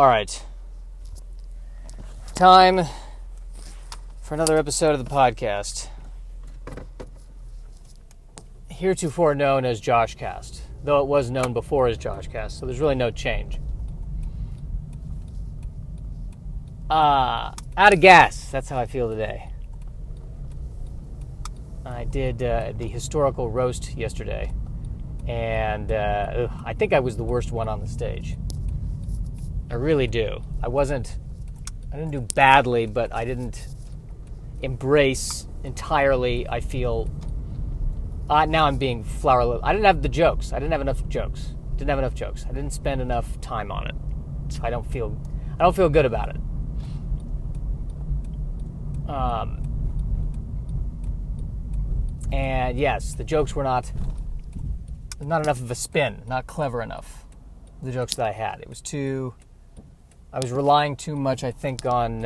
All right. Time for another episode of the podcast. Heretofore known as JoshCast, though it was known before as JoshCast, so there's really no change. Out of gas. That's how I feel today. I did the historical roast yesterday, and I think I was the worst one on the stage. I really do. I didn't do badly, but I didn't embrace entirely, I feel. Now I'm being flower. I didn't have the jokes. I didn't have enough jokes. I didn't spend enough time on it. So I don't feel good about it. And yes, the jokes were not enough of a spin, not clever enough. The jokes that I had. I was relying too much, I think, on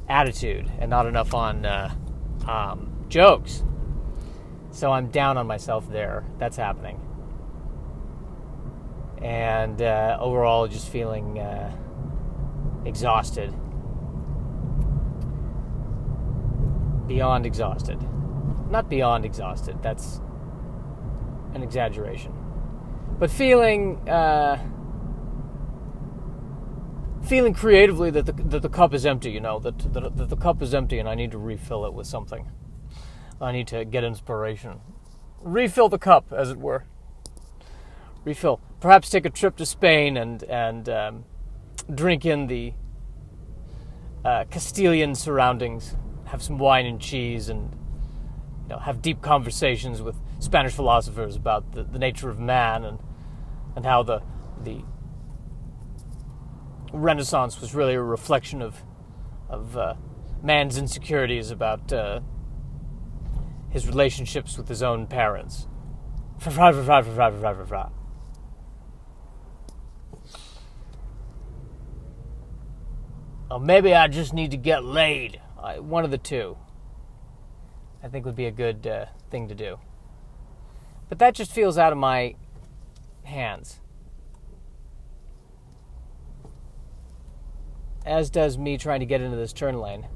attitude and not enough on jokes. So I'm down on myself there. That's happening. And overall, just feeling exhausted. Beyond exhausted. Not beyond exhausted. That's an exaggeration. But feeling creatively that the cup is empty, that the cup is empty and I need to refill it with something. I need to get inspiration. Refill the cup, as it were. Refill. Perhaps take a trip to Spain and drink in the Castilian surroundings. Have some wine and cheese and have deep conversations with Spanish philosophers about the nature of man and how the Renaissance was really a reflection of man's insecurities about his relationships with his own parents. Or maybe I just need to get laid. One of the two, I think, would be a good thing to do. But that just feels out of my hands. As does me trying to get into this turn lane.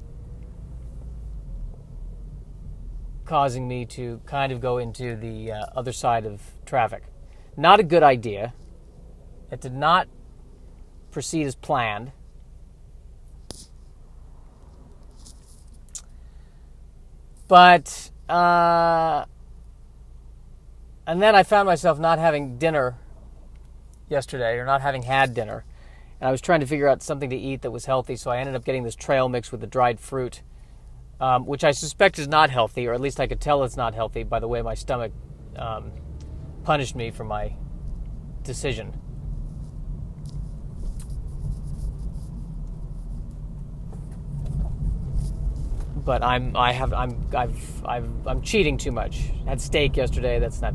Causing me to kind of go into the other side of traffic. Not a good idea. It did not proceed as planned. But, and then I found myself not having dinner yesterday, or not having had dinner. And I was trying to figure out something to eat that was healthy, so I ended up getting this trail mix with the dried fruit, which I suspect is not healthy, or at least I could tell it's not healthy by the way my stomach punished me for my decision. But I'm cheating too much. I had steak yesterday. That's not.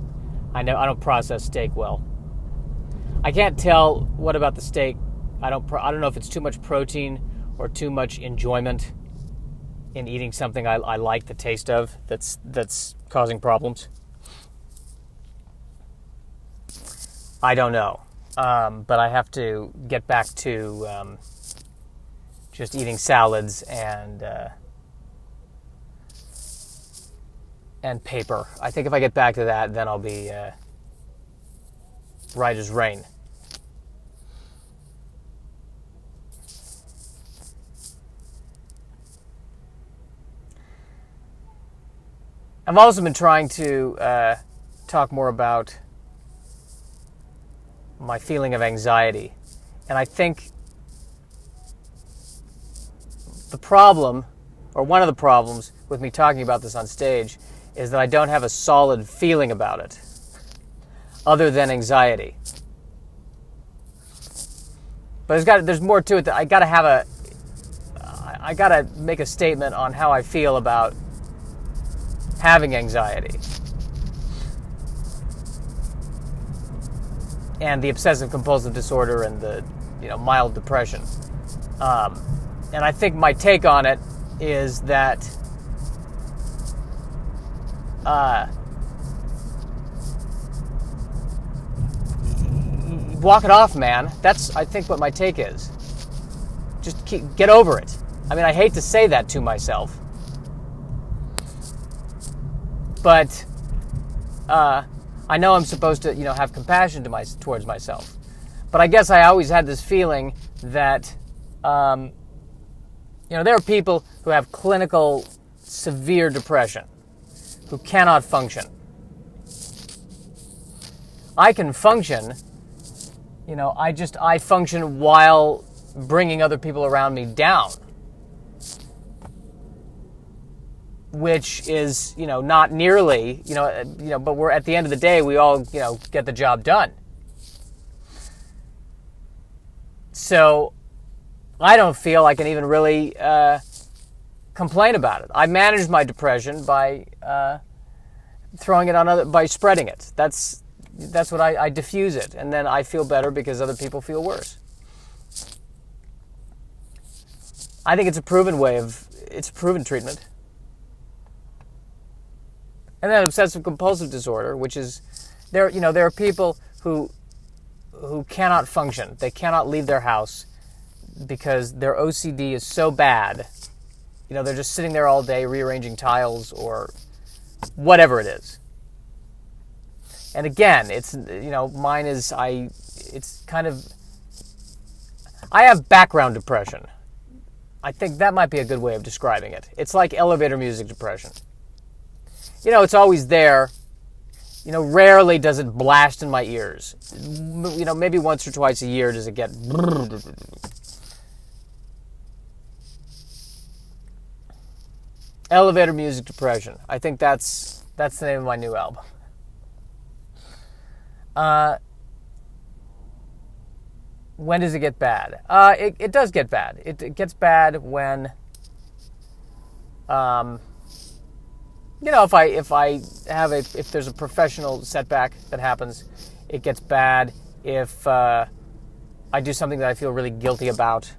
I don't process steak well. I can't tell what about the steak. I don't know if it's too much protein or too much enjoyment in eating something I like the taste of that's causing problems. I don't know. But I have to get back to just eating salads and paper. I think if I get back to that, then I'll be right as rain. I've also been trying to talk more about my feeling of anxiety. And I think the problem, or one of the problems with me talking about this on stage, is that I don't have a solid feeling about it, other than anxiety. But there's more to it. That I gotta make a statement on how I feel about having anxiety and the obsessive compulsive disorder and the mild depression. And I think my take on it is that walk it off, man. That's, I think, what my take is. Just get over it. I mean, I hate to say that to myself, but I know I'm supposed to, have compassion towards myself. But I guess I always had this feeling that, there are people who have clinical severe depression, who cannot function. I can function, I function while bringing other people around me down, which is, not nearly, but we're at the end of the day, we all, get the job done. So I don't feel I can even really complain about it. I manage my depression by throwing it on by spreading it. That's what I diffuse it, and then I feel better because other people feel worse. I think it's a proven treatment. And then obsessive compulsive disorder, which is there are people who cannot function. They cannot leave their house because their OCD is so bad. They're just sitting there all day rearranging tiles or whatever it is. And again, it's mine is I have background depression. I think that might be a good way of describing it. It's like elevator music depression. It's always there. Rarely does it blast in my ears. Maybe once or twice a year does it get... Elevator music depression. I think that's the name of my new album. When does it get bad? It does get bad. It gets bad when... if there's a professional setback that happens, it gets bad if I do something that I feel really guilty about.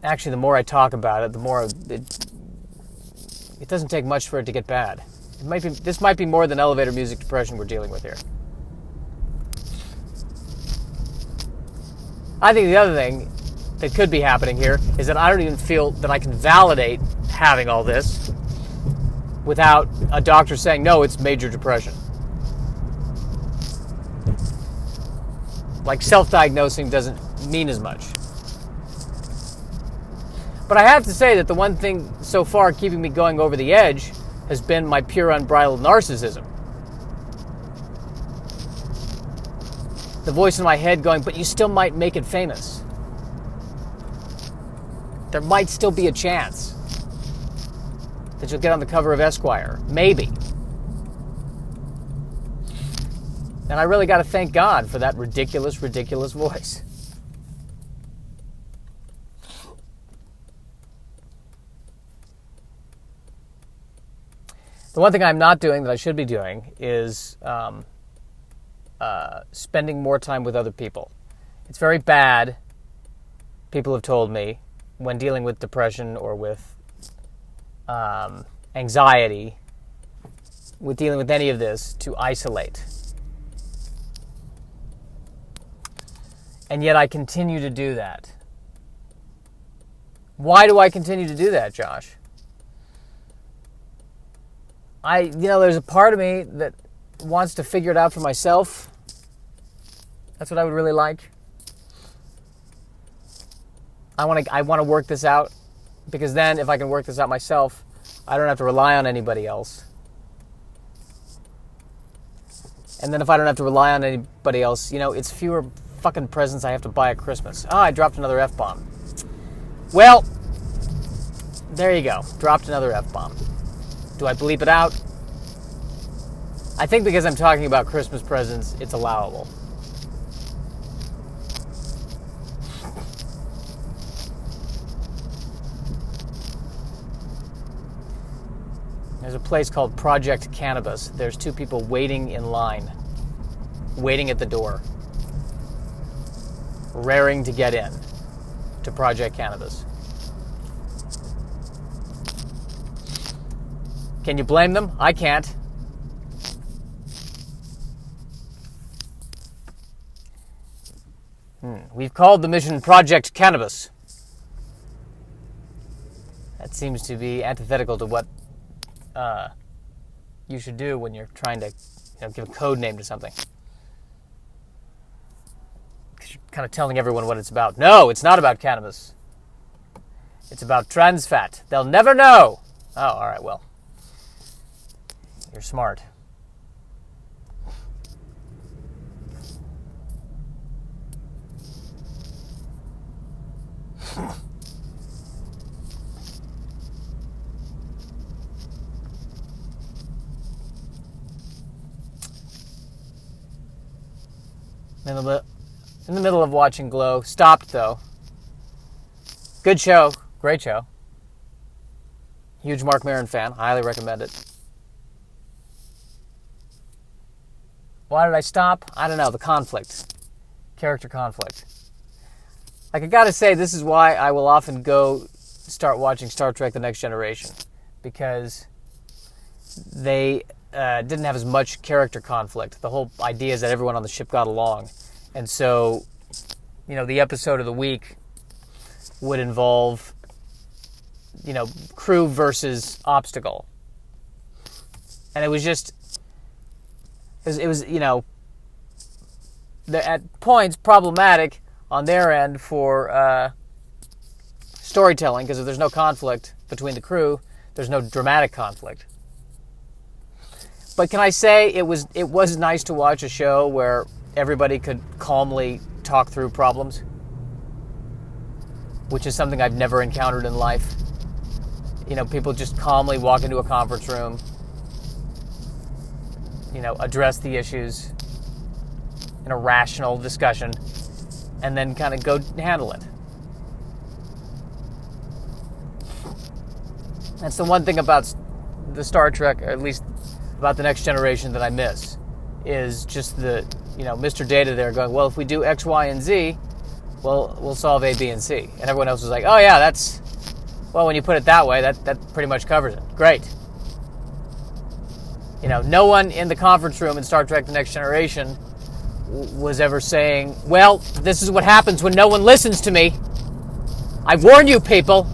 Actually, the more I talk about it, the more it doesn't take much for it to get bad. This might be more than elevator music depression we're dealing with here. I think the other thing that could be happening here is that I don't even feel that I can validate having all this without a doctor saying, no, it's major depression. Like self-diagnosing doesn't mean as much. But I have to say that the one thing so far keeping me going over the edge has been my pure unbridled narcissism. The voice in my head going, but you still might make it famous. There might still be a chance that you'll get on the cover of Esquire. Maybe. And I really got to thank God for that ridiculous, ridiculous voice. The one thing I'm not doing that I should be doing is spending more time with other people. It's very bad, people have told me, when dealing with depression or with anxiety, with dealing with any of this, to isolate. And yet I continue to do that. Why do I continue to do that, Josh? There's a part of me that wants to figure it out for myself. That's what I would really like. I want to work this out, because then if I can work this out myself, I don't have to rely on anybody else. And then if I don't have to rely on anybody else, it's fewer fucking presents I have to buy at Christmas. I dropped another F-bomb. Well, there you go. Dropped another F-bomb. Do I bleep it out? I think because I'm talking about Christmas presents, it's allowable. There's a place called Project Cannabis. There's 2 people waiting in line, waiting at the door, raring to get in to Project Cannabis. Can you blame them? I can't. We've called the mission Project Cannabis. That seems to be antithetical to what you should do when you're trying to give a code name to something. Because you're kind of telling everyone what it's about. No, it's not about cannabis. It's about trans fat. They'll never know. Oh, all right, well. You're smart. In the middle of watching Glow. Stopped, though. Good show. Great show. Huge Marc Maron fan. Highly recommend it. Why did I stop? I don't know. The conflict. Character conflict. Like, I gotta say, this is why I will often go start watching Star Trek The Next Generation. Because they didn't have as much character conflict. The whole idea is that everyone on the ship got along. And so, the episode of the week would involve, crew versus obstacle. And it was just, it was at points problematic on their end for storytelling, because if there's no conflict between the crew, there's no dramatic conflict. But can I say it was nice to watch a show where everybody could calmly talk through problems, which is something I've never encountered in life. People just calmly walk into a conference room, address the issues in a rational discussion, and then kind of go handle it. That's the one thing about the Star Trek, or at least about The Next Generation, that I miss, is just the, Mr. Data there going, well, if we do X, Y, and Z, well, we'll solve A, B, and C. And everyone else was like, oh yeah, well, when you put it that way, that pretty much covers it. Great. No one in the conference room in Star Trek The Next Generation was ever saying, well, this is what happens when no one listens to me. I warn you, people.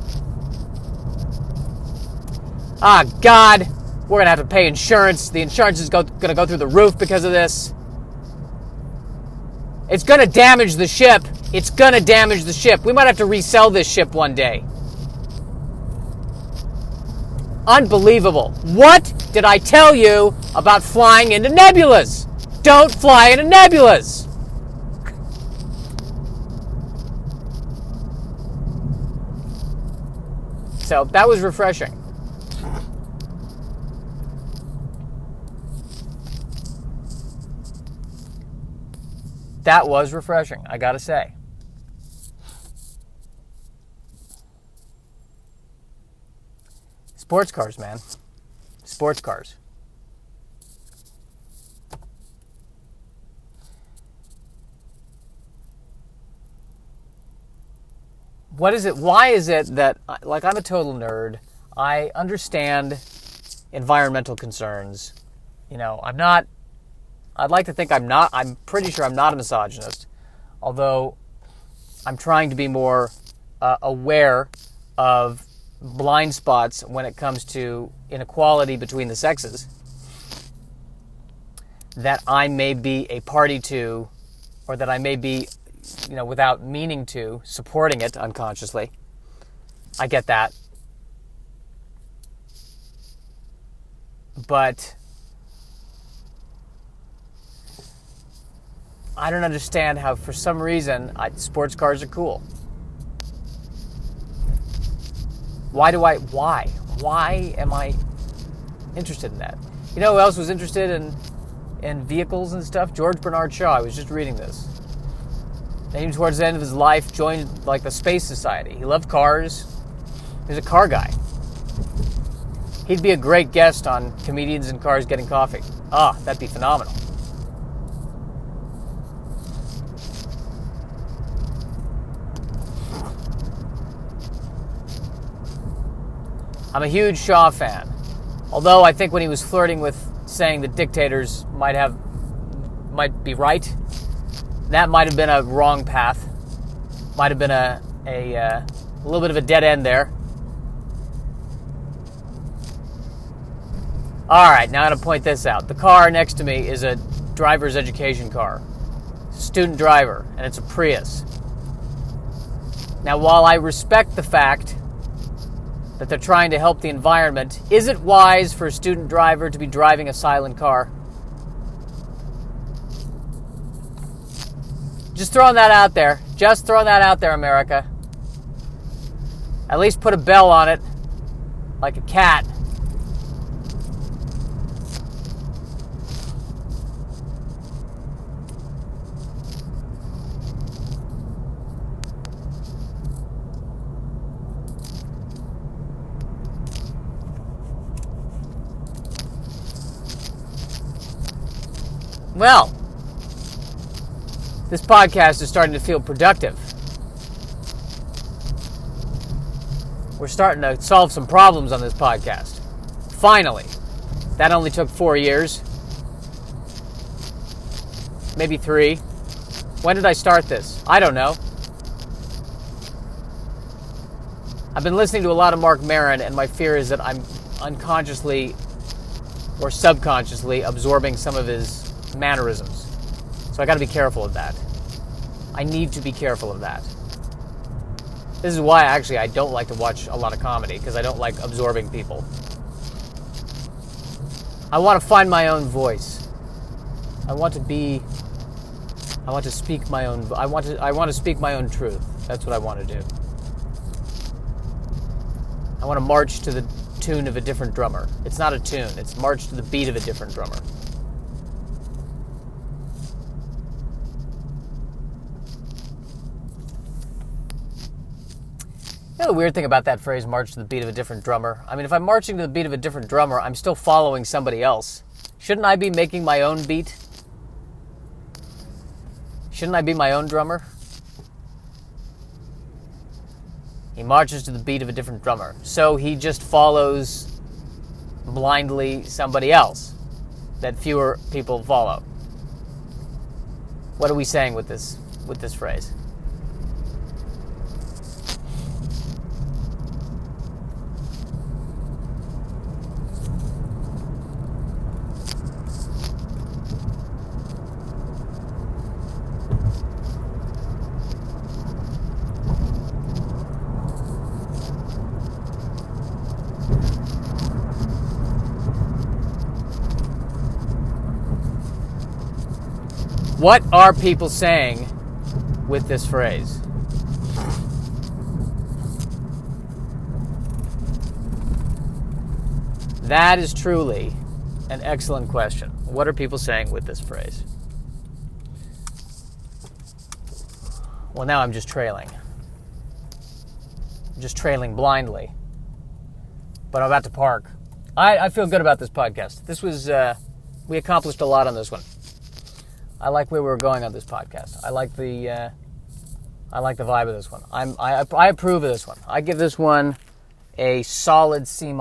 Ah, God, we're going to have to pay insurance. The insurance is going to go through the roof because of this. It's going to damage the ship. It's going to damage the ship. We might have to resell this ship one day. Unbelievable. What did I tell you about flying into nebulas? Don't fly into nebulas. So that was refreshing. That was refreshing, I gotta say. Sports cars, man. Sports cars. What is it? Why is it that, like, I'm a total nerd. I understand environmental concerns. I'd like to think I'm pretty sure I'm not a misogynist, although I'm trying to be more aware of blind spots when it comes to inequality between the sexes that I may be a party to, or that I may be, without meaning to, supporting it unconsciously. I get that. But I don't understand how, for some reason, sports cars are cool. Why am I interested in that? You know who else was interested in vehicles and stuff? George Bernard Shaw. I was just reading this. And even towards the end of his life, joined the Space Society. He loved cars. He was a car guy. He'd be a great guest on Comedians in Cars Getting Coffee. That'd be phenomenal. I'm a huge Shaw fan. Although I think when he was flirting with saying that dictators might be right, That might have been a wrong path. Might have been a little bit of a dead end there. All right, now I'm going to point this out. The car next to me is a driver's education car. Student driver, and it's a Prius. Now, while I respect the fact that they're trying to help the environment, is it wise for a student driver to be driving a silent car? Just throwing that out there. Just throwing that out there, America. At least put a bell on it, like a cat. Well, this podcast is starting to feel productive. We're starting to solve some problems on this podcast. Finally. That only took 4 years. Maybe 3. When did I start this? I don't know. I've been listening to a lot of Marc Maron, and my fear is that I'm unconsciously or subconsciously absorbing some of his mannerisms. So I got to be careful of that. I need to be careful of that. This is why I don't like to watch a lot of comedy, because I don't like absorbing people. I want to find my own voice. I want to speak my own I want to speak my own truth. That's what I want to do. I want to march to the tune of a different drummer. It's not a tune, it's march to the beat of a different drummer. You know the weird thing about that phrase, march to the beat of a different drummer? I mean, if I'm marching to the beat of a different drummer, I'm still following somebody else. Shouldn't I be making my own beat? Shouldn't I be my own drummer? He marches to the beat of a different drummer. So he just follows blindly somebody else that fewer people follow. What are we saying with this phrase? What are people saying with this phrase? That is truly an excellent question. What are people saying with this phrase? Well, now I'm just trailing. I'm just trailing blindly. But I'm about to park. I feel good about this podcast. This was, we accomplished a lot on this one. I like where we're going on this podcast. I like the vibe of this one. I approve of this one. I give this one a solid C-.